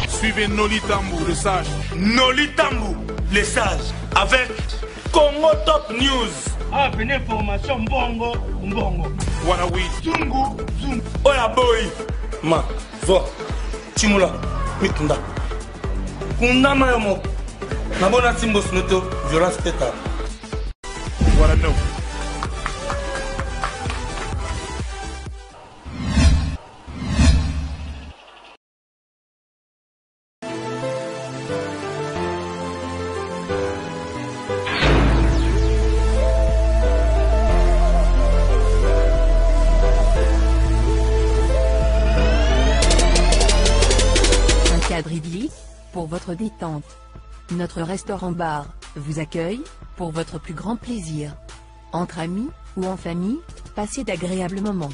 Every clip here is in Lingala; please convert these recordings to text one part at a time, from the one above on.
Suivez Noli Tambou, le sage. Noli Tambou, le sage, avec Congo Top News. Ah, venez information bongo, bongo. Wanawi. Zungu, zungu. Oya boy. Ma, vo. Chimula, mitunda. Kunda mayomo. Nabona timbo snoto, violence teta. What I know. Cadre idyllique, pour votre détente. Notre restaurant-bar vous accueille, pour votre plus grand plaisir. Entre amis, ou en famille, passez d'agréables moments.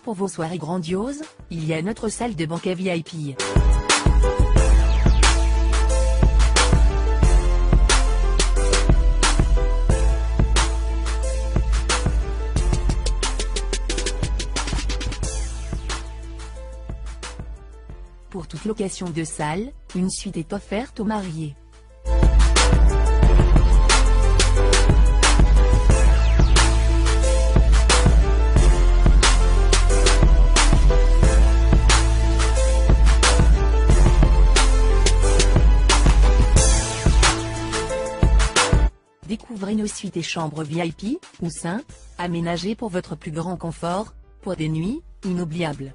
Pour vos soirées grandioses, il y a notre salle de banquet VIP. Pour toute location de salle, une suite est offerte aux mariés. Découvrez nos suites et chambres VIP, ou simples, aménagées pour votre plus grand confort, pour des nuits inoubliables.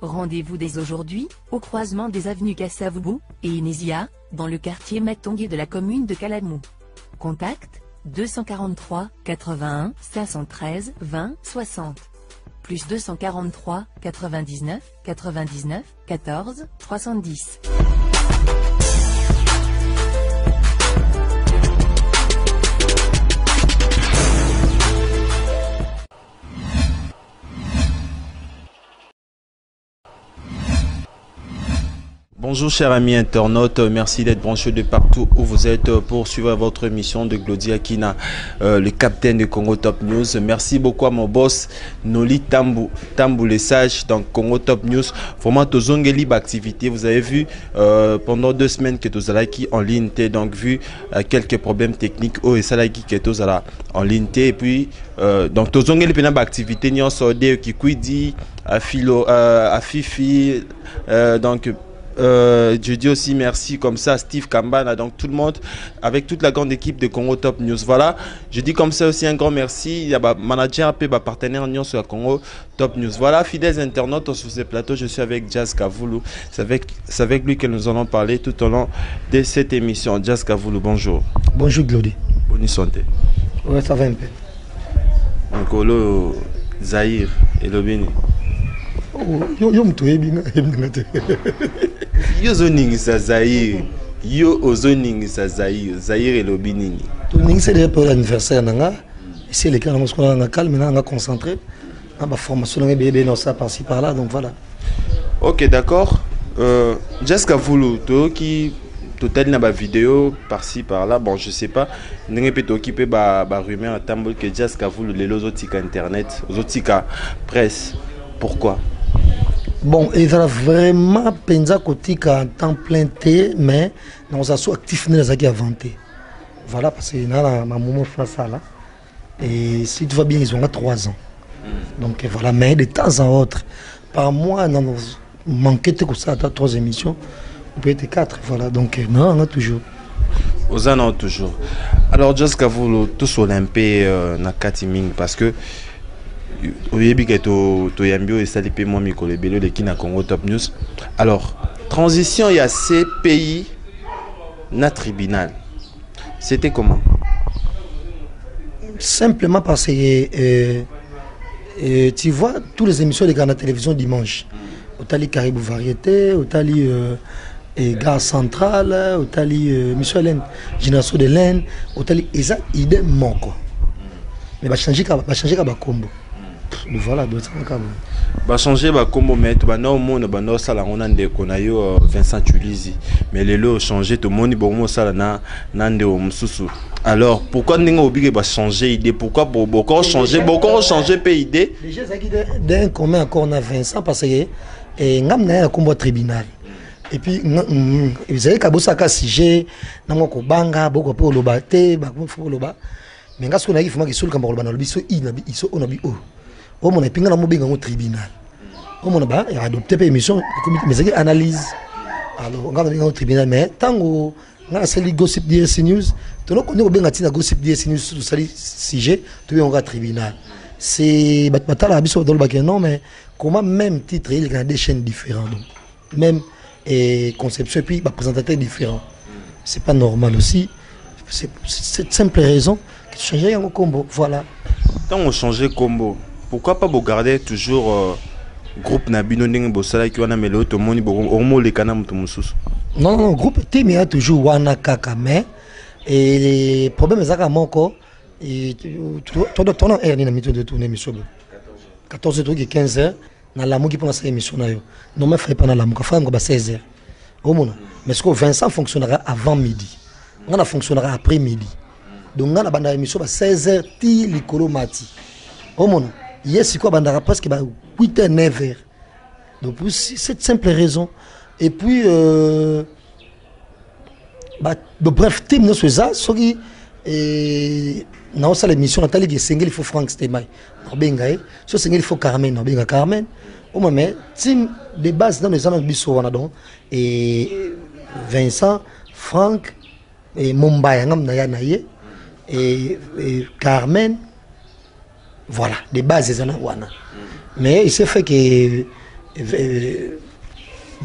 Rendez-vous dès aujourd'hui, au croisement des avenues Kassavubu et Inésia, dans le quartier Matongé de la commune de Kalamou. Contact, 243 81 513 20 60. Plus 243 99 99 14 310. Bonjour chers amis internautes, merci d'être branchés de partout où vous êtes pour suivre votre émission de Glody Akina, le capitaine de Congo Top News. Merci beaucoup à mon boss Noli Tambou le sage dans Congo Top News. Vraiment tozonge libre activité. Vous avez vu pendant 2 semaines que tozalaki en ligne, donc vu quelques problèmes techniques au et salaki que tozala en ligne et puis donc tozonge libre activité ni en sordé qui cuidi à Philo à Fifi donc je dis aussi merci comme ça à Steve Kambana, donc tout le monde avec toute la grande équipe de Congo Top News. Voilà, je dis comme ça aussi un grand merci. Il y a un manager et un partenaire sur la Congo Top News. Voilà, fidèles internautes sur ce plateau, je suis avec Jazz Kavoulou. C'est avec lui que nous allons parler tout au long de cette émission. Jazz Kavoulou, bonjour. Bonjour Glody. Bonne santé. Ouais, ça va un peu. Encore Zahir et Lobini. Yo mtoyebi yo zoningi sa Zahir yo ozoningi sa Zahir Zahir et Lobini to ningi c'est déjà pour l'anniversaire nanga ici les cas on a calme on a concentré on a formation on bébé dans ça par-ci par là donc voilà. OK, d'accord. Jessica Voulou to qui total na ba vidéo par-ci par-là, bon je sais pas ndenge pe to occupé ba rumeur tambol que Jessica Voulou les lozotika internet ozotika presse. Pourquoi? Bon, il va vraiment penser côté en temps plein T, mais nous avons actif dans les inventés. Voilà, parce que là, ma maman fait ça là. Et si tout va bien, ils ont 3 ans. Donc voilà, mais de temps en autre, par mois, nous avons manqué de ça, 3 émissions, ou peut-être 4. Voilà, donc non, on a toujours. Aux ans, toujours. Alors, Jessica Voulou, tous Olympiques, na katiming, parce que alors, transition, il y a ces pays, na tribunal. C'était comment? Simplement parce que tu vois, toutes les émissions de la télévision dimanche. Au Tali Caribou Variété, au Tali et gare centrale otali mission Hélène génération de laine otali eza idée moko mais va changer ka combo voilà donc ça va changer ba combo mais to ba na monde ba no sala ngona ndeko na yo Vincent Tulizi mais lelo changer to moni bon sala na nande o mususu. Alors pourquoi ninga obligé va changer idée, pourquoi beaucoup changer pe idée déjà ça qui d'un commun encore na Vincent parce que ngam na combo tribunal et puis vous avez kabosaka sujet na moko banga boko po lobate ba ko loba mais ngasko na ifuma ki sul ka mbolo bana biso iso onabi o mon epinga na mobenga au tribunal o mon ba ya adopter pe émission mais c'est analyse alors ngam na au tribunal mais tango ngana seli gossip DS News to no ko benga tina gossip DS News sur sali sujet to on va tribunal c'est batala biso dans le bac non mais comment même titre il y a des chaînes différentes même et conception et puis présentateur différent c'est pas normal aussi c'est cette simple raison que tu changes un combo voilà tant on change combo pourquoi pas garder toujours groupe Nabino ndenge bosala ki wana melo to moni bomo le kana mutu mususu non groupe team ya toujours wana kaka mais et les problèmes zaka moko et tout ton air ni na mito de tourner mission 14 trucs et 15 heures na la muki pour sa émission na yo non mais fait pas na la muka fa ngo 16 heures au mona mais ce que Vincent fonctionnera avant midi on a fonctionnera après midi donc on a banda émission 16 heures ti likolo mati au mona yes quoi banda presque 8 heures 9 heures donc pour cette simple raison et puis bref team no ça ce qui na osa l'émission natali ki sengeli faut Frank Stemai nobenga so sengeli faut Carmen nobenga Carmen au moment team de base dans les années biso wana donc et Vincent Frank et Mumbai ngam na ya naye et Carmen voilà des bases des années wana mais il s'est fait que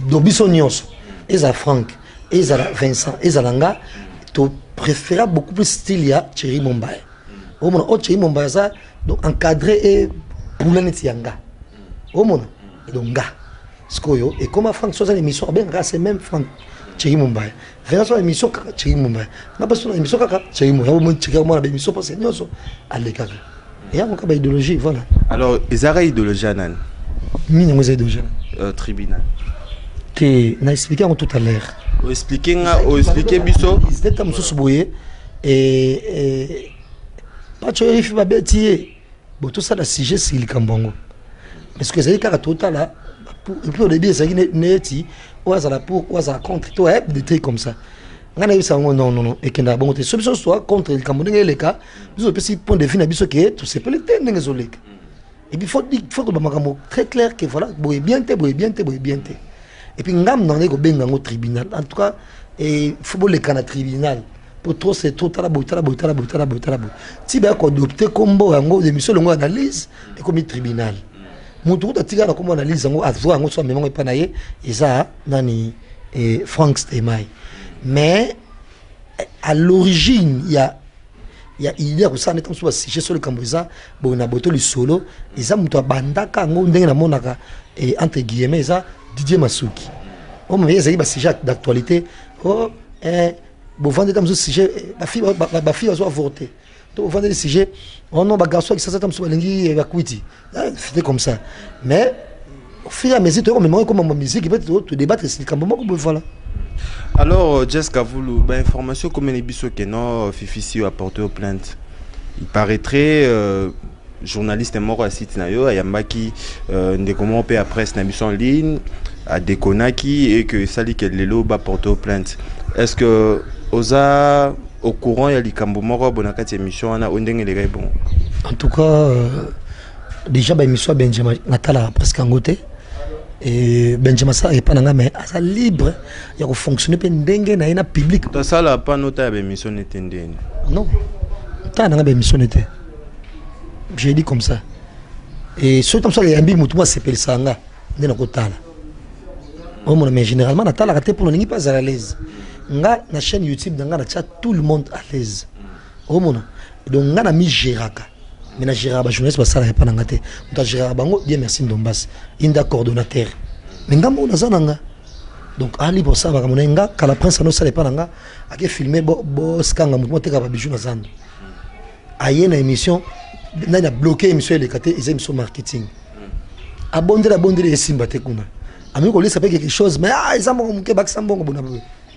do biso nyonso eza Frank eza Vincent eza langa to préféra beaucoup plus style ya Thierry Mumbai au moins Thierry Mumbai ça donc encadré et poulaneti yanga au moins donc nga skoyo et comme Frank soit l'émission ben c'est même Frank Thierry Mumbai vers sur l'émission Thierry Mumbai na pas sur l'émission kaka Thierry Mumbai au moins Thierry Mumbai l'émission parce que nous allez kaka et on a idéologie voilà alors ezara idéologie anan mine moi idéologie tribunal que na expliqué tout à l'heure expliquer biso c'était comme ça boyer et pas tu arrives pas bêtier bon tout ça la sujet c'est le kambongo parce que c'est caractère total là pour le début ça qui neti ou ça pour ou ça contre toi des trucs comme ça ngana yo ça non et que na bon te solution soit contre le kambongo les cas biso petit point de vue na biso que tout c'est pas le temps ndenge zoleka et puis faut que makambo très clair que voilà boye bien te et puis ngam dans les benga au tribunal en tout cas et football le kana tribunal pour trop c'est tout tala si ba ko adopter combo yango de mission longo analyse et comme tribunal mutu ta tika na comme analyse yango azwa yango so memongo pa na ye eza nani et Frank Stemai mais à l'origine il y a idée que ça n'étant soit si je sur le camboisa bon na boto le solo eza mutu abandaka ngo ndenge na monaka et entre guillemets ça Didier Masuki. Oh mais il y a des sujets d'actualité. Oh bon vendre comme ce sujet ma fille va voter. Donc vendre des sujets oh non garçon qui ça comme ça lingi va quitter. C'était comme ça. Mais au fur et à mesure tu comme comme musique il peut te débattre c'est comme voilà. Alors Jessica Voulou information comme les biso que non Fifi a porté plainte. Il paraîtrait journaliste est mort à site nayo ayambaki ndeko pe après presse na biso en ligne à Dekonaki et que sali que lelo ba porter plainte. Est-ce que oza au courant ya likambo moko bonakati émission na ondenge les bon en tout cas déjà ba émission Benjamin Natala presque ngoté et Benjamin ça est pas nga mais ça libre il y a fonctionner pe ndenge na ina public to ça la pas nota ba émission n'était non ta nga ba émission n'était j'ai dit comme ça et ce comme ça les ambi mutu moi c'est ça nga ndena ko tala au moins mais généralement na tala raté pour n'ingi pas à l'aise nga na chaîne YouTube nga na chat tout le monde à l'aise au moins donc nga na mi géraka mais na géraba journaliste ba ça pas na ngate on ta géraba bango bien merci Ndombas inda coordonnateur mais nga mo na zananga Donc ali pour ça bakamonenga kala prince no sale pananga ake filmer bo skanga mutu ka babiju na zando aye na émission na na bloqué émission les katé ils émission marketing abondela esimba te kuna ami ko lisa pe quelque chose mais ils amont muke baksa mbongo bona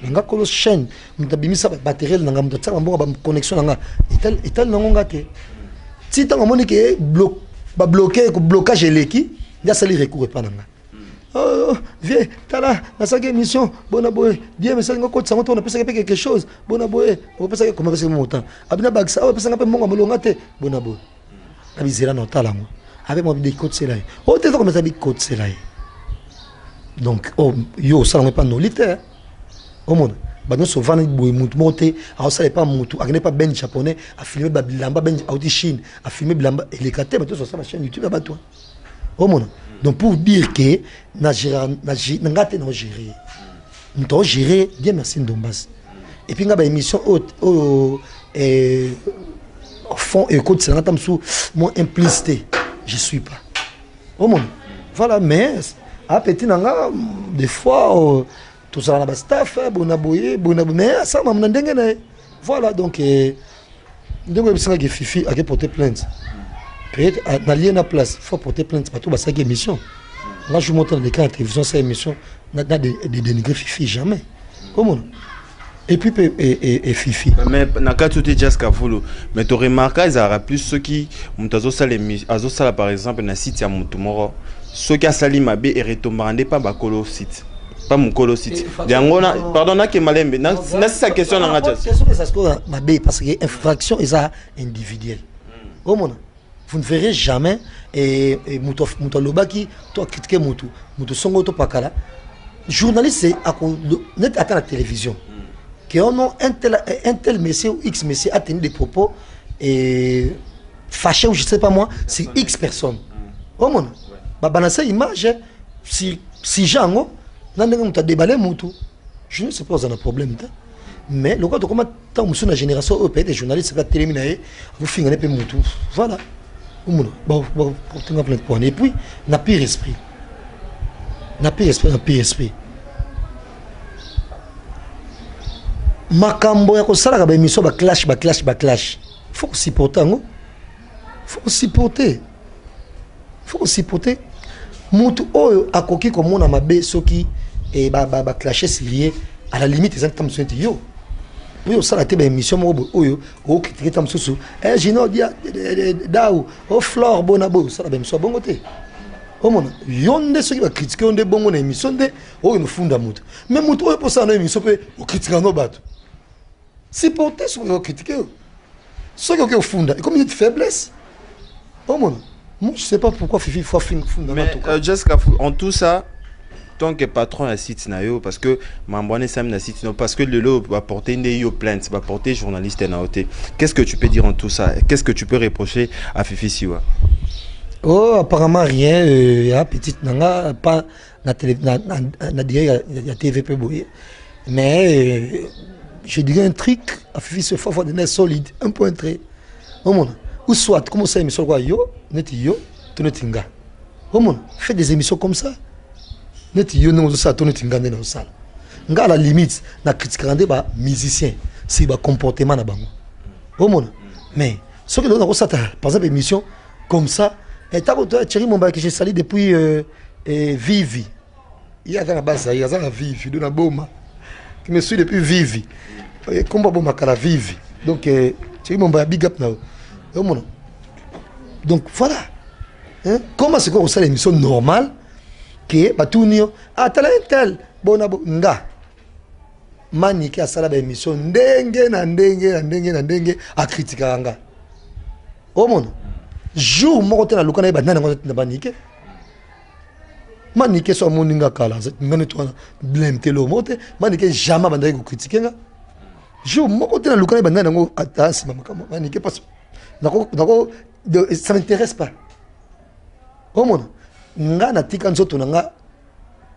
nga ko chaîne mutabimisa matériel nanga mutatsa mbongo ba connexion nanga etal nango te si tant moni ke bloqué ko blocage eleki ya sali recours pa nanga. Oh, viens, t'as là, dans cette émission, bon aboye, viens, mais ça, on a pensé quelque chose, bon aboye, on va penser comment passer mon temps. Abina Bagsa, on va penser un peu mon amalongate, bon aboye. Abizera non talent, avec mon des côtes c'est là. Oh, t'es comme ça, des côtes c'est là. Donc, oh, yo, ça, on n'est pas nolitaire. Au monde, bah, nous, souvent, nous monter, alors ça n'est pas moutou, à pas ben japonais, à filmer Babilamba, ben Audi Chine, à filmer Blamba, et les catés, mais tout sur sa chaîne YouTube, à toi. Au monde. Donc pour dire que na gérer bien merci Ndombas et puis ngaba émission au fond et côté c'est ngata msou moi implicité je suis pas au monde voilà mais à petit nanga des fois tout ça na ba staff bonaboye mais ça m'a ndenge na voilà donc ndenge bisanga que Fifi a porté plainte. Peut-être dans la place, il faut porter plainte pour toute cette émission. Là, je montre dans les cas de télévision, cette émission, n'a de dénigrer Fifi, jamais. Comment? Et puis, et Fifi. Mais, dans le tu dis mais tu remarques, il y a plus ceux qui ont par exemple, dans le site, il y a mon tomorrow. Ceux qui ont sali ma baie et retombent pas à colo site. Pas mon colo site. Pardon, n'a que malembe. C'est sa question dans la question. C'est ce que ma baie, parce que l'infraction est individuelle. Comment? Vous ne verrez jamais et Moutoloba qui toi critiquer Moutou Songo to Pakala. Journaliste c'est à la télévision. Qui ont un tel monsieur ou X monsieur a tenu des propos et fâché ou je sais pas moi, c'est X personnes. Oh mon, bah banasa image si Jango n'andenge mouta déballé Moutou. Je ne sais pas si on a un problème. Mais le cas de comment tant monsieur la génération européenne des journalistes c'est la téléminae vous finissez peu Moutou. Voilà. Et puis, n'a pire esprit. Makambo ya kosala ka émission ba clash. Faut supporter. Faut supporter. Mutu oyo akoki komona mabe soki et ba clasher sérieux à la limite ils entament sur yo. Oui, ça a été une émission où critiquer tam sousou. Eh, Gino dia daou, oh Flore Bonabo, ça a été une émission bon côté. Oh mon, yonde ceux qui va critiquer on des bons en émission de, oh ils nous font d'amour. Mais mon tour pour ça une émission peut critiquer nos bateaux. C'est porter sur le critiquer. Ceux qui ont fondé, comme une faiblesse. Oh mon, moi je sais pas pourquoi Fifi faut fondre. Mais Jessica, en tout ça. Tant que patron à site nayo parce que m'embonner sam na site parce que le lot va porter une plainte va porter journaliste na hauteur. Qu'est-ce que tu peux dire en tout ça? Qu'est-ce que tu peux reprocher à Fifi Siwa? Oh apparemment rien ya petite nanga pas na télé na dire ya TVP boye mais je dirais un truc à Fifi ce faut donner solide un point très au monde ou soit comment ça émission quoi yo net yo tu netinga au monde fait des émissions comme ça. Net yo non ça tourne tingane na sala nga à la limite na critiquer ba musicien si ba comportement na bango au monde mais ce que on a ça par exemple émission comme ça et t'as Thierry Momba que j'ai sali depuis Vivi il y a dans la base il y a dans la Vivi de la Boma qui me suit depuis Vivi comme Boma kala Vivi donc Thierry Momba big up now au monde donc voilà hein comment c'est qu'on ça l'émission normale que batunio tel bonabo nga maniki asala ba émission ndenge na ndenge a critiquer nga o mono jour moko te na lukana ba nana ngota banike manike so moninga kala ngane to blame te lo mote manike jamais bandai ko critiquer nga jour moko te na lukana ba nana ngo atasi mamakamo manike parce nako ça m'intéresse pas o mono nga na tika nzoto nga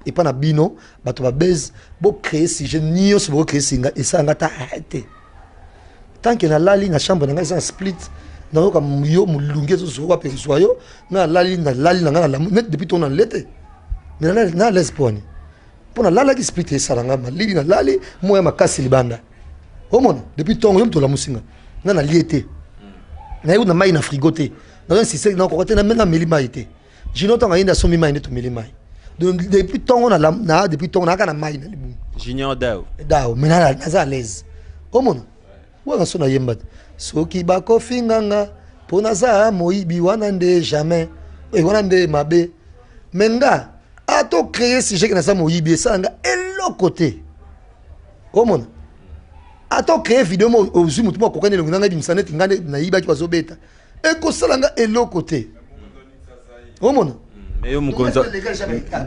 et pas na bino bato ba base bo créer si je nio so bo créer singa et ça nga ta arrêter tant que na lali na chambre nga ça split na ko yo mulunge so ko pe so yo na lali na nga la net depuis ton en l'été mais na l'espoir Pour la qui explique ça, lili na lali, moi ma casse libanda. Au monde, depuis ton yom to la musinga. Na liété. Na eu na mai na frigoté. Dans un système na côté na mena melima été. Jino to ngainda somi mai to melima. Donc depuis ton na depuis ton na kana mai na libu. Junior Dao. Dao, mais na za à l'aise. Au monde. Wa so na yemba. Soki bako finganga pona za moibi wana nde jamais. Et wana nde mabe. Menga a to créer si j'ai que na za moibi ça nga elo côté. Au monde. A to créer vidéo mo ozumu to ko kanele nganga bimsanet ngane na yiba ki bazobeta. Et ko salanga elo côté. Au monde. Mais yo mukonza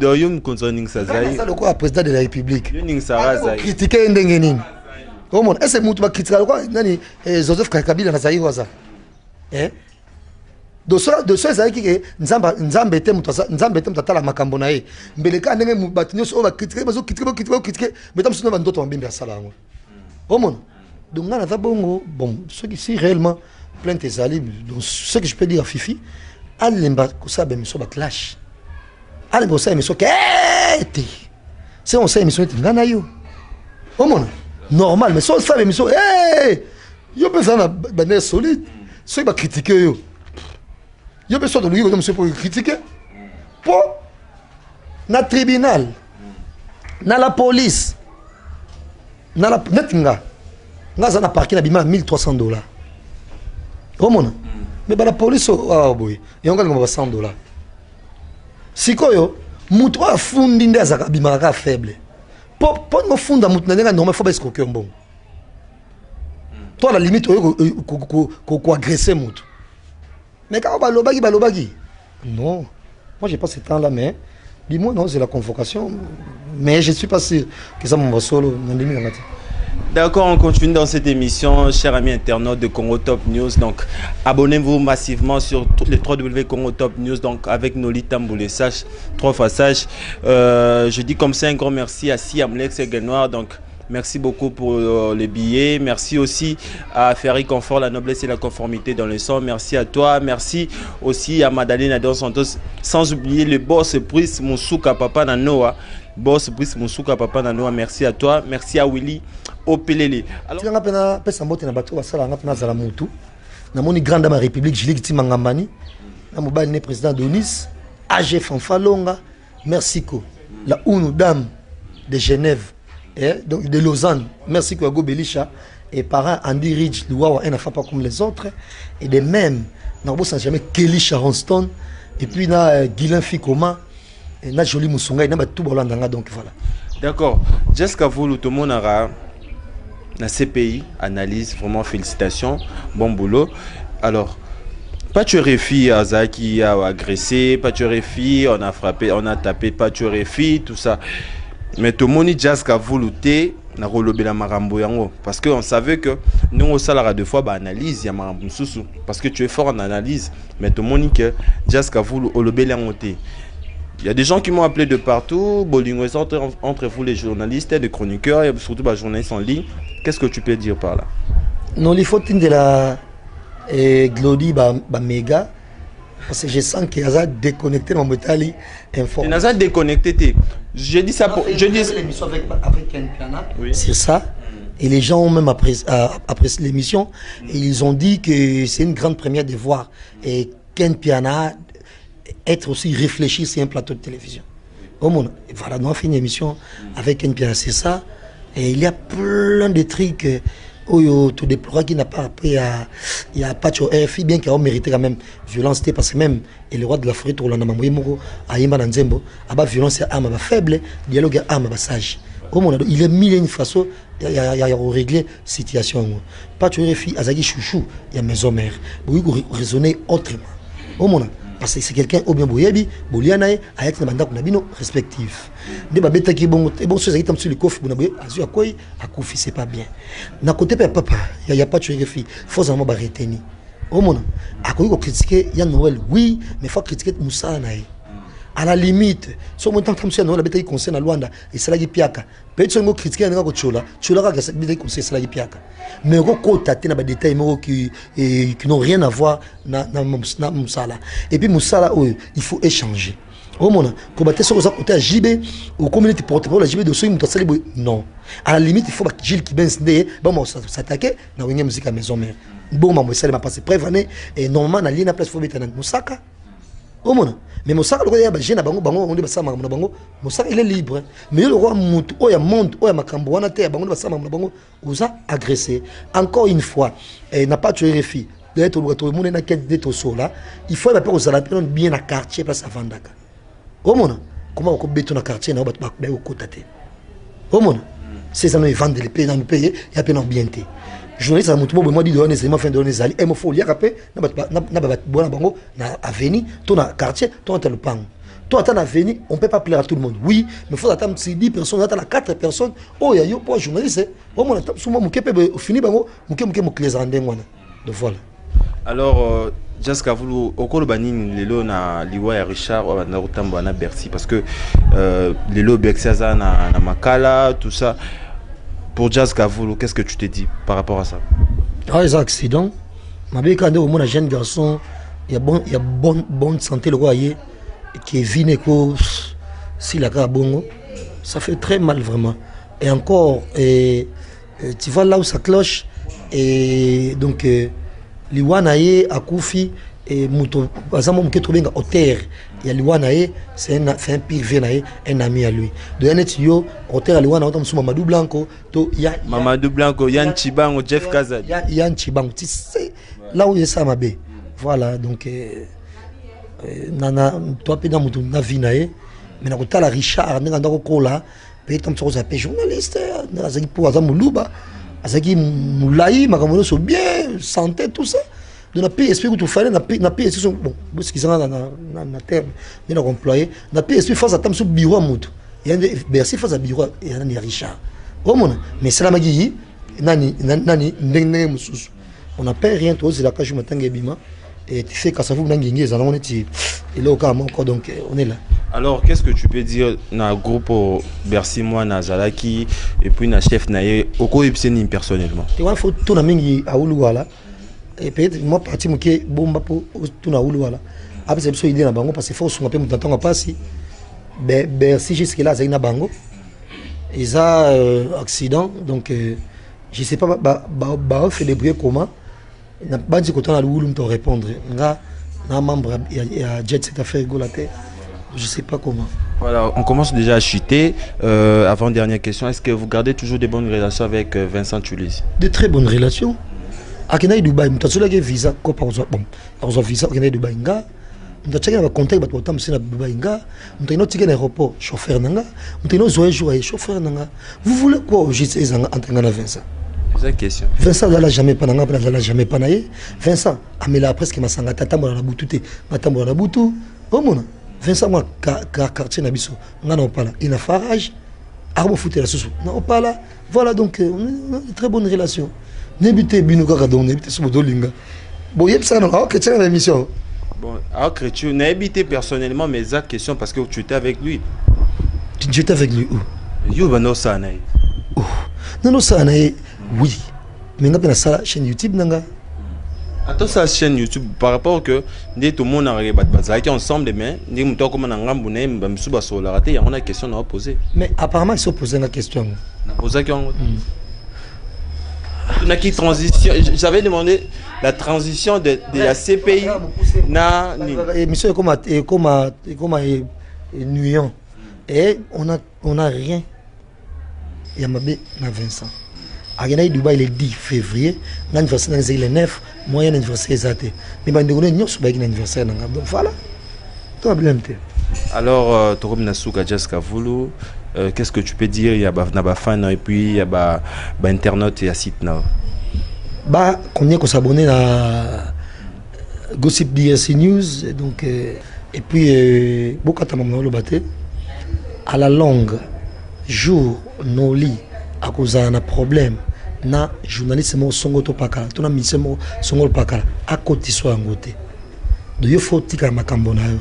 do yo mukonza ning sazai. Ça le quoi président de la République. Yo ning saraza. Critiquer ndenge nini. Au monde. Est-ce mutu ba critiquer quoi nani Joseph Kabila na zayi waza. De ça zayi ki nzambe te mutu tala makambo na ye. Mbeleka ndenge mubatinyo so ba critiquer bazo critiquer mais tam sono ba ndoto mbembe asala ngo. Au monde. Donc on a bon ce qui si réellement plein tes alliés donc ce que je peux dire à Fifi alemba ko sa be miso ba clash. Alemba ko sa miso kete. C'est on sa miso ngana yo. Au monde. Normal mais so sa be miso yo peut ça na ba solide. Ceux qui va critiquer yo. Yo peut ça de lui comme monsieur pour critiquer. Pour na tribunal. Na la police. Na la netinga. Nga na parking na bima $1,300. Au monde. Mais la police ah boy. Et on gagne $100. Sikoyo, mutu a fundi nde azaka bima ka faible. Pour no funda mutu na ndenga normal faut pas escroquer un bon. Toi la limite ko agresser mutu. Mais quand balobagi. Non. Moi j'ai pas ce temps là mais dis-moi non, c'est la convocation mais je suis pas sûr que ça m'en va solo dans les minutes. D'accord, on continue dans cette émission, chers amis internautes de Congo Top News. Donc, abonnez-vous massivement sur toutes les 3W Congo Top News. Donc, avec Noli Tamboulé Sage, 3 fois Sage. Je dis comme ça un grand merci à Siam Lex et Guenoir. Donc, merci beaucoup pour les billets. Merci aussi à Ferry Confort, la noblesse et la conformité dans le son. Merci à toi. Merci aussi à Madalena Dos Santos. Sans oublier le boss Brice Moussouka Papa Nanoa. Boss Brice Moussouka Papa Nanoa. Merci à toi. Merci à Willy Opelele. Alors, tu as pesa mbote na bato basala nga pena zala mutu. Na moni grande dame République Julie Timangambani. Na mobile né président Donis, AG Fanfalonga, merci ko. La une dame de Genève donc de Lausanne, merci ko Go Belisha et parrain Andy Ridge Louawa un enfant pas comme les autres et de même na bo sans jamais Kelly Charonston et puis na Guilain Fikoma et na Jolie Musunga et na tout bolandanga donc voilà. D'accord. Jessica Voulou tout monde aura la CPI, analyse, vraiment félicitations, bon boulot. Alors, pas tu réfi à Zaki a agressé, pas tu réfi, on a frappé, on a tapé, pas tu réfi, tout ça. Mais tout le monde Jessica Voulou na rolobe la marambo yango parce que on savait que nous au salaire deux fois analyse ya marambo susu parce que tu es fort en analyse mais tout le monde que Jessica Voulou rolobe la monté. Il y a des gens qui m'ont appelé de partout, Bolingo entre vous les journalistes, les chroniqueurs et surtout les journalistes en ligne. Qu'est-ce que tu peux dire par là? Non, il faut de la Glody méga parce que je sens qu'il y a déconnecté dans mon métal information. Il y a déconnecté. Je dis ça pour. Je dis l'émission avec Ken Piana. Oui. C'est ça. Et les gens ont même apprécié l'émission et ils ont dit que c'est une grande première de voir et Ken Piana être aussi réfléchi sur un plateau de télévision. Au monde, voilà, nous avons fait une émission avec Ken Piana, c'est ça. Et il y a plein de trucs tout déploré qui n'a pas appris à. Il n'y a pas de RFI, bien qu'il a mérité quand même violence, parce que même et le roi de la forêt, à Yimba Nzembo, a violence à arme faible, dialogue à arme sage. Au monde, il a mis une façon il a régler la situation. Pas de RFI, Azagi Chouchou, il y a maison mère. Vous raisonner autrement. Au monde. Parce que c'est quelqu'un au bien boyebi, bolianae, avec les mandats respectifs. Des babeta qui bon, et bon, ceux qui sont sur le coffre, azu akoi, akoufi, c'est pas bien. N'a côté papa, il n'y a pas de réfi, faut en avoir retenu. Au monde, à quoi critiquer, il y a Noël, oui, mais il faut critiquer Moussa Naï. À la limite, si on entend comme ça, Noël, la bête qui concerne à Luanda, et c'est là qui piaka. Peut-être que critiquer un gars Chola, Chola, la bête qui concerne c'est là qui piaka. Mais on côté à des détails qui n'ont rien à voir dans Moussala. Et puis Moussala, il faut échanger. Au monde, comme tu es côté à JB, ou communauté porte-parole à JB de ceux qui non. À la limite, il faut que Gilles qui ben s'attaquer dans une musique à maison mère. Bon, maman, ça m'a passé prévané et normalement, na ligne à place faut mettre dans Moussaka. Au monde, mais Moussaka le roi j'ai na bango on dit ça maman bango. Moussaka il est libre, mais le roi monte, oh ya monte, oh ya makambo wana te bango ça maman bango, vous a agressé. Encore une fois, et n'a pas tué les filles. D'être le monde na quête d'être au sol là, il faut pas aux alentours bien à quartier place à Vandaka. Comment on peut béton dans quartier na ba au côté. Comment ces amis vendent les pays dans le pays, il y a peine ambienté. Journaliste à mutumo moi dit donner c'est ma fin de donner zali et mo faut lier rapé na ba bona bango na avenue to na quartier to na le pang. Toi attends avenue, on peut pas plaire à tout le monde. Oui, mais faut attendre 10 personnes, attendre 4 personnes. Oh ya yo pour journaliste, au moins souvent mo kepe fini bango, mo clés en ndengwana. Donc voilà. Alors Jazz Kavulu okolo banini lelo na liwa ya Richard na Rutambo na Bercy parce que lelo Bercy za na Makala tout ça. Pour Jazz Kavulu, qu'est-ce que tu t'es dit par rapport à ça? Ah, les accidents. Ma belle quand on a un jeune garçon, il y a bonne santé le roi qui est vinéco si la bongo, ça fait très mal vraiment. Et encore tu vois là où ça cloche et donc Liwanaye a Koufi et Mouto Azamo qui trouvé en terre. Il y a Liwanaye, c'est un pire un ami à lui. De Yanetio, en terre Liwana, on tombe Mamadou Blanco, Mamadou Blanco, Yann Chibango, Jeff Kazad. Yann Chibango, tu sais, là où il y a ça, ma bé. Voilà, donc, toi, pédant Moutou, na vinaye, mais dans la Richard, n'a pas de là, puis comme ça, on journaliste, pour Azam Moulouba, Azaki Moulaï, Makamono, sont bien, santé, tout ça. De na PSP que tu fais na PSP bon ce qui sont na terme mais na employé na PSP face à tam sur bureau à moto il y a Bercy face à bureau et na Richard au monde mais c'est la magi nani ndenge mususu on n'a pas rien toi c'est la cage matanga bima et tu fais quand ça vous nangingé ça on est et là encore donc on est là. Alors qu'est-ce que tu peux dire na groupe Bercy moi na Zalaki et puis na chef naé oko ipseni personnellement tu vois faut tout na mingi à Uluwala. Et peut-être moi parti moké bomba pour tout na ulu wala après c'est idée na bango parce que faut son peu m'entendre pas si Bercy jusque là c'est na bango ils a accident donc je sais pas fait des bruits comment n'a pas dit que tu as ulu me répondre nga na membre il y a jet cette affaire golaté je sais pas comment. Voilà, on commence déjà à chuter. Avant dernière question, est-ce que vous gardez toujours des bonnes relations avec Vincent Tulizi? De très bonnes relations. À Dubaï, tu as un visa, bon, tu as visa à Dubaï, tu as un contact avec Dubaï, tu as un aéroport, chauffeur, tu as un chauffeur. Vous voulez quoi au JC en train de Vincent? C'est une question. Vincent, il n'a jamais pas jamais pas Vincent, il a presque ma sangata, la boutou. Vincent, moi, quartier Nabiso, on n'a pas là. Il a farage, arme foutre la sous. Non, pas là. Voilà donc, on a de très bonnes relations. N'habitez Binouka Radon, n'habitez Sobodolinga. Bon, il y a ça dans la émission. Bon, alors que tu n'as habité personnellement, mais ça question parce que tu étais avec lui. Tu étais avec lui où? Youbano Sanaï. Oh, non, Sanaï, oui. Mais on a sa chaîne YouTube, nanga. Attends, sa chaîne YouTube, par rapport que tout le monde a regardé ensemble, mais nous avons comme un gambo, nous avons il y a une question à poser. Mais apparemment, ils se posent une question. Poser question. Qui transition, j'avais demandé la transition de la CPI na monsieur comme nuant et on a rien. Il y a Mabé na Vincent. À Dubaï le 10 février, l'anniversaire le 9, moyen anniversaire exact. Mais ben on est nous sur l'anniversaire donc voilà. Tout bien. Alors Torom Nasuka Jazz Kavulu, qu'est-ce que tu peux dire? Il y a des fans et puis il y a des internautes et un site now. Bah, qu'on est qu'on s'abonne à Gossip DRC News donc et puis beaucoup de temps le batté à la longue jour nos lits à cause d'un problème na journaliste mo songo to pakala to na mission mo songo pakala à côté soit en côté de yo faut tika makambo na yo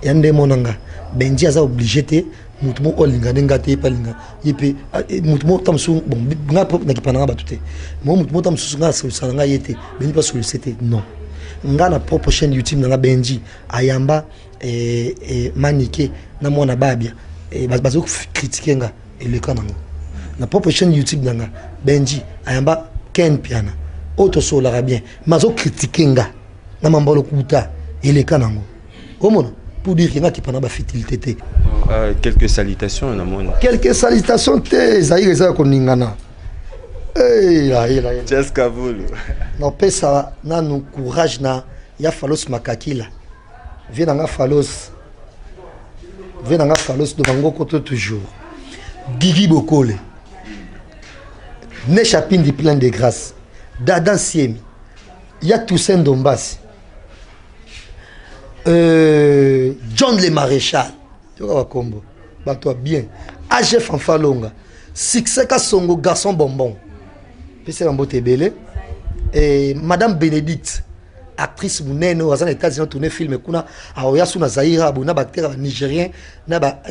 yande monanga benji aza obligé te mutumo olinga nenga te palinga yepe mutumo tamsu bon nga pop na kipana ba tuté mo mutumo tamsu nga sanga yete beni pas sollicité non nga na propre chaîne YouTube na Benji ayamba manike na mwana babia bazo critiquer nga eleka nango na propre chaîne YouTube na Benji ayamba Ken Piana auto solara bien mazo critiquer nga na mambolo kuta eleka nango omona pour dire qu'il y a qui pendant la fertilité. Quelques salutations, Namon. Quelques salutations, Zahir Eza Koningana. Jessica Voulou. Non, ça, na nous courage na ya falos makakila. Viens falos de Bango Koto toujours. Gigi Bokole. Ne chapin di plein de grâce. Dadan Siemi. Ya Toussaint Dombasi. John le Maréchal. Tu vois combo. Toi bien. AG Fanfalonga. Succès Kasongo garçon bonbon. Puis en beauté belé. Et Madame Bénédicte, actrice mounene aux États-Unis tourné film kuna aoya suna Zaïra abuna bactère nigérien na ba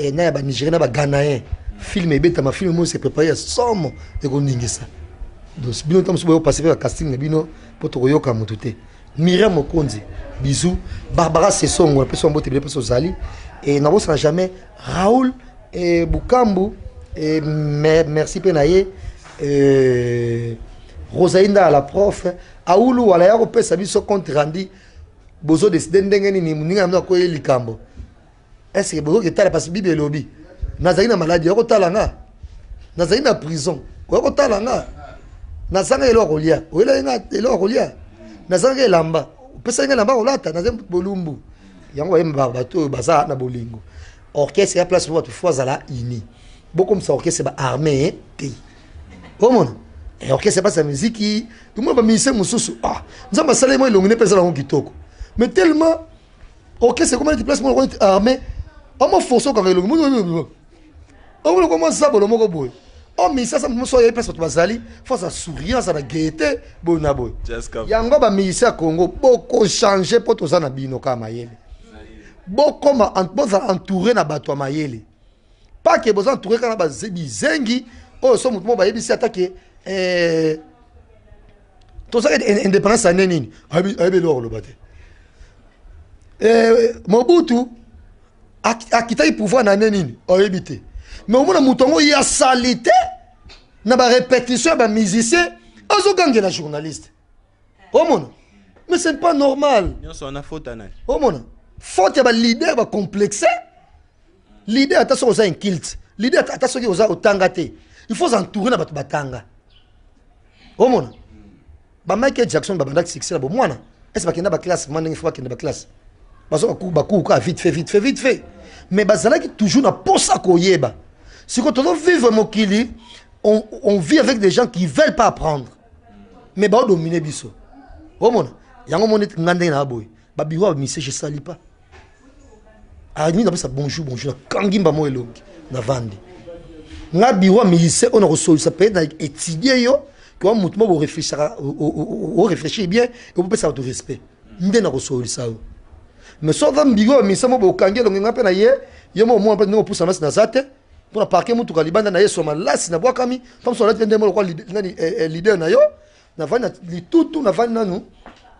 nigérien na ba ghanéen. Film et bêta ma film moi c'est préparé somme de koningisa. Donc bino tam so passer le casting na bino pour to yoka mutute. Myriam Mokonzi, bisous. Barbara Sessongo, la personne beauté, la personne Zali. Et n'a pas jamais Raoul et Bukambu et merci Penaye. Rosaïnda la prof. Aoulou à la Europe, ça dit son compte rendu. Bozo de Sdendengeni ni muninga mna koye likambo. Est-ce que bozo que t'as parce bibi lobby. Nazarina maladie, yoko talanga. Nazarina prison. Yoko talanga. Nazanga elo rolia. Oela nga elo rolia. Nazanga lamba. Pesa nga lamba olata nazem bolumbu. Yango yemba bato baza na bolingo. Orchestre ya place pour tu fois la ini. Beaucoup comme ça orchestre ba armée pays. Comment? Et orchestre pas sa musique qui tout le monde va misser mususu. Ah, nous avons salé moi longine pesa la kitoko. Mais tellement orchestre comment tu place pour armée. On m'a forcé quand le monde. On commence ça pour le moko boy. Oh mais ça me soit parce que tu vas aller face à sourire ça la gaieté bona boy. Yango ba misser Congo beaucoup changer pour tous na bino kama yele. Beaucoup ma entouré na bato mayele. Pas que besoin entouré kana ba zebi zengi oh so mutu ba yebisi attaquer to ça indépendance nini abi lo lo bate. Mobutu akita pouvoir na nini o ebité. Mais au moins mutongo ya salité na ba répétition ba musicien azo gangue la journaliste. Au moins mais c'est pas normal. On a faute à au moins faute ya leader ba complexé. Leader attention aux incultes. Leader attention aux otangate. Il faut s'entourer na batanga. Au moins ba Michael Jackson ba bandak succès la bo mwana. Est-ce pas qu'il na ba classe manding faut qu'il na ba classe. Baso ku vite fait. Mais bazala qui toujours na posa koyeba. Si quand on vit mokili, on vit avec des gens qui veulent pas apprendre. Mais ba dominer biso. Au moins yango monet ngande na boy. Ba biwa mise je sali pas. Ah ni ça bonjour kangimba mo elongi na vandi. Nga biwa mise on a reçu ça peut être étudier yo que mutu mo réfléchir bien et on peut ça de respect. Ndé na reçu ça. Mais so va biwa mise mo bo kangi longi nga pe na ye yo mo mo pe no poussa mas na zate pour la parquer mutu kalibanda na ye so malasi na bwakami comme so la tende mo ko leader na yo na vana li tout na vana nanu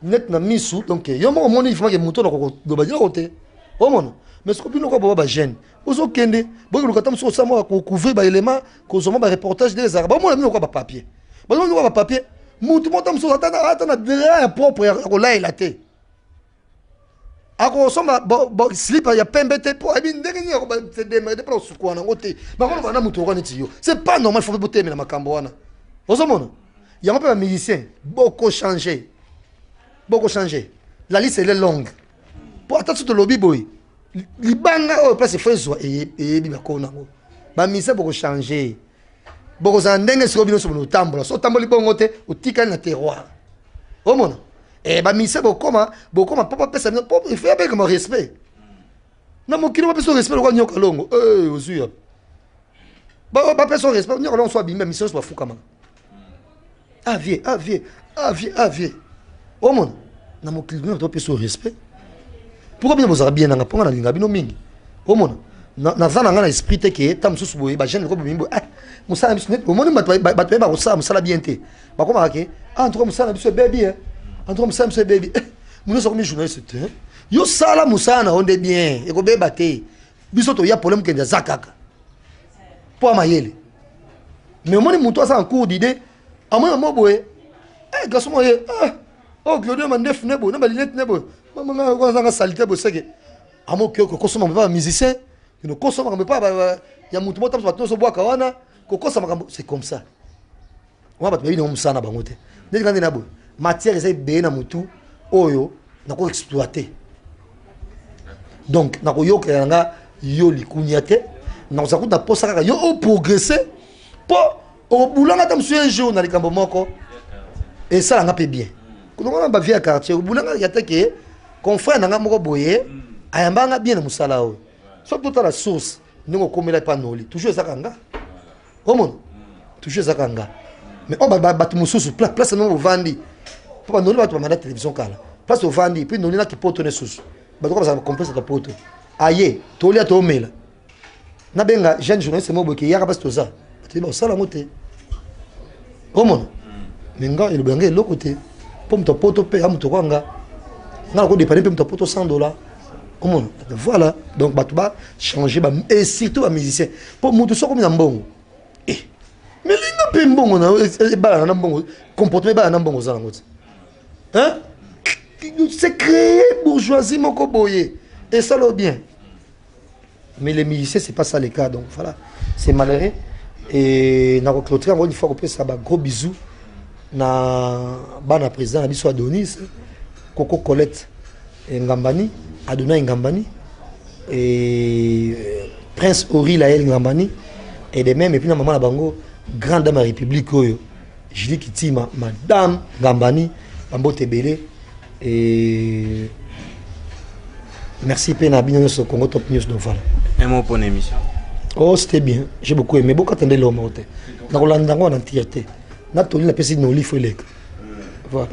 net na misu donc yo mo moni il faut que mutu na ko do ba dire côté au monde mais ce que nous avons ba jeune ozo kende bo ko katam so samo ko couvrir ba élément ko zo ba reportage des arabes mo na ko ba papier ba mo ba papier mutu mo tam so atana droit propre ko la ilaté ako soma bo slip ya pembete po abi ndenge ni ko ba se démerder pour sukwana ngote ba ko ba na mutu ko niti yo c'est pas normal faut boter na makambo wana ozo mona ya mo pe musicien beaucoup changer la liste elle est longue pour attendre tout le lobby boy libanga o place fezwa et bi bakona ngo ba mise beaucoup changer beaucoup za ndenge siko bino so no tambola so tamboli bongo te utika na terroir o mona et ba mise beaucoup papa pesa il faut avec mon respect na mo kilo pesa respect ko nyoka longo ozuya ba pesa respect nyoka longo so bi même mission so fuka ma vie o mona na mo kilo to pesa respect. Pourquoi bien vous avez bien dans la ponga na linga bino mingi au monde na zana ngana esprit que tam susu boye ba jeune ko bimbo musala biso net au monde ba ko sa musala bien te ba ko marqué en tout cas musala biso baby en tout cas musala biso baby Nous sommes journalistes. Yo sala musana on est bien. Et ko beba te. Biso to ya problème que des zakaka. Pour mayele. Mais moi ni muto ça en cours d'idée. À moi mo boye. Eh garçon moi oh Claudio m'a neuf nebo, na balinette nebo. Maman ko ça salité bo seke. À moi que consomme pas musicien, que nous consomme pas ya muto mo tam so bois kawana, ko consomme c'est comme ça. On va pas te musana bango te. Dès que na bo matière c'est bé na mutu oyo na ko exploiter. Donc, na yo nga yo likunyate, na osaku na posaka yo o progresser pour au boulanga tam sur un jour na likambo moko et ça nga pe bien. Ko nga ba via quartier, au boulanga yate ke confrère nga moko boye, ayamba nga bien na musala o. So toute la source, ngo komela pa noli, toujours ça nga. Comment? Toujours ça nga. Mais on ba batu mususu place no vandi. Papa noli ba to manda télévision kala. Place au vandi, puis noli na ki potone susu. Bah donc ça va compenser ta pote. Aïe, tolia to mela. Na benga jeune journaliste mo boki yaka bas toza. Tu ba sala moté. Comment? Menga il benga le côté. Pour ton poto pe am to kwanga. Na ko dépanner pe ton poto $100. Comment? Voilà. Donc ba to ba changer ba et surtout ba musicien. Pour mutu so comme na mbongo. Eh. Mais linga pe mbongo na e ba na mbongo. Comportement ba na mbongo za ngoti. Hein? C'est créé bourgeoisie moko boye et ça le bien. Mais les musiciens c'est pas ça le cas donc voilà c'est malheureux et na clôturer encore une fois qu'on peut ça ba gros bisous na bana président na biso Adonis Coco Colette et Ngambani Adona Ngambani et Prince Ori Lael Ngambani et de même et puis na maman la bango grande dame de la République oyo Julie Kitima madame Ngambani Bambo Tebele. Et merci Pénabino sur Congo Top News donc voilà. Un mot pour l'émission. Oh c'était bien, j'ai beaucoup aimé, beaucoup attendu l'homme au thé. Dans l'Andango en entièreté. Nathalie la petite noli faut les. Voilà.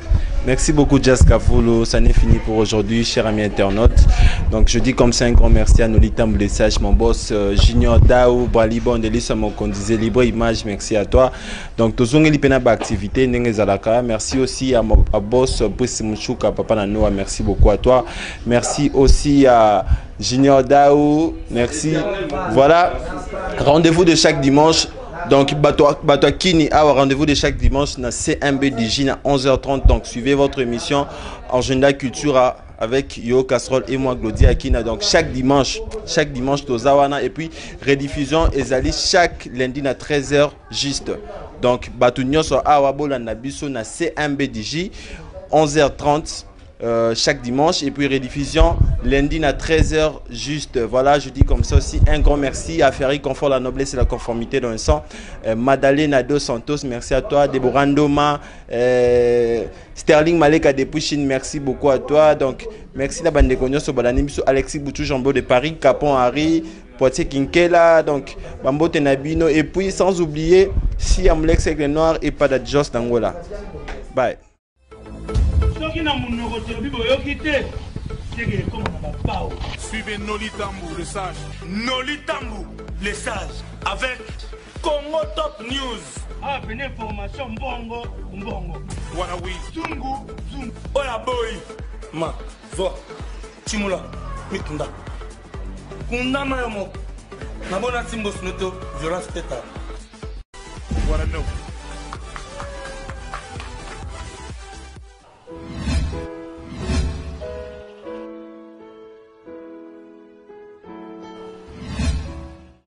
Merci beaucoup Jazz Kafolo, ça n'est fini pour aujourd'hui, chers amis internautes. Donc je dis comme ça un grand merci à Nolita Mblessage, mon boss Junior Daou, Bralibon, Delissa qu'on disait Libre Image, merci à toi. Donc tous les pénales activité, merci aussi à mon boss Brice Mouchouka, Papa Nanoa, merci beaucoup à toi. Merci aussi à Junior Daou, merci. Voilà, rendez-vous de chaque dimanche. Donc, Bato Kini a rendez-vous de chaque dimanche dans CMBDJ à 11h30. Donc, suivez votre émission Agenda Culture avec Yo Casserole et moi, Glody Akina. Donc, chaque dimanche, Tozawana. Et puis, rediffusion Ezali chaque lundi à 13h juste. Donc, Bato Nyos Awabo Nabiso na CMBDJ 11h30. Chaque dimanche et puis rediffusion lundi à 13h juste. Voilà, je dis comme ça aussi un grand merci à Ferry Confort, la noblesse et la conformité dans le sang. Madalena Dos Santos, merci à toi. Deborah Ndoma, Sterling Maleka de Pouchine, merci beaucoup à toi. Donc merci la bande de Cognos au Balanimiso, Alexis Boutou Jambo de Paris, Capon Harry, Poitiers Kinkela, donc Bambo Tenabino et puis sans oublier si Amlex avec les Noirs et pas d'Adjos d'Angola. Bye. Suivez Nolitambu, le sage. Nolitambu, le sage, avec Congo Top News. Ah, venez information bongo, bongo. Wanawi. Zungu, zungu. Oya boy. Ma, zo. Chimula, mitunda. Kundama yomo. Nabona simbo snoto, violence teta. What I know.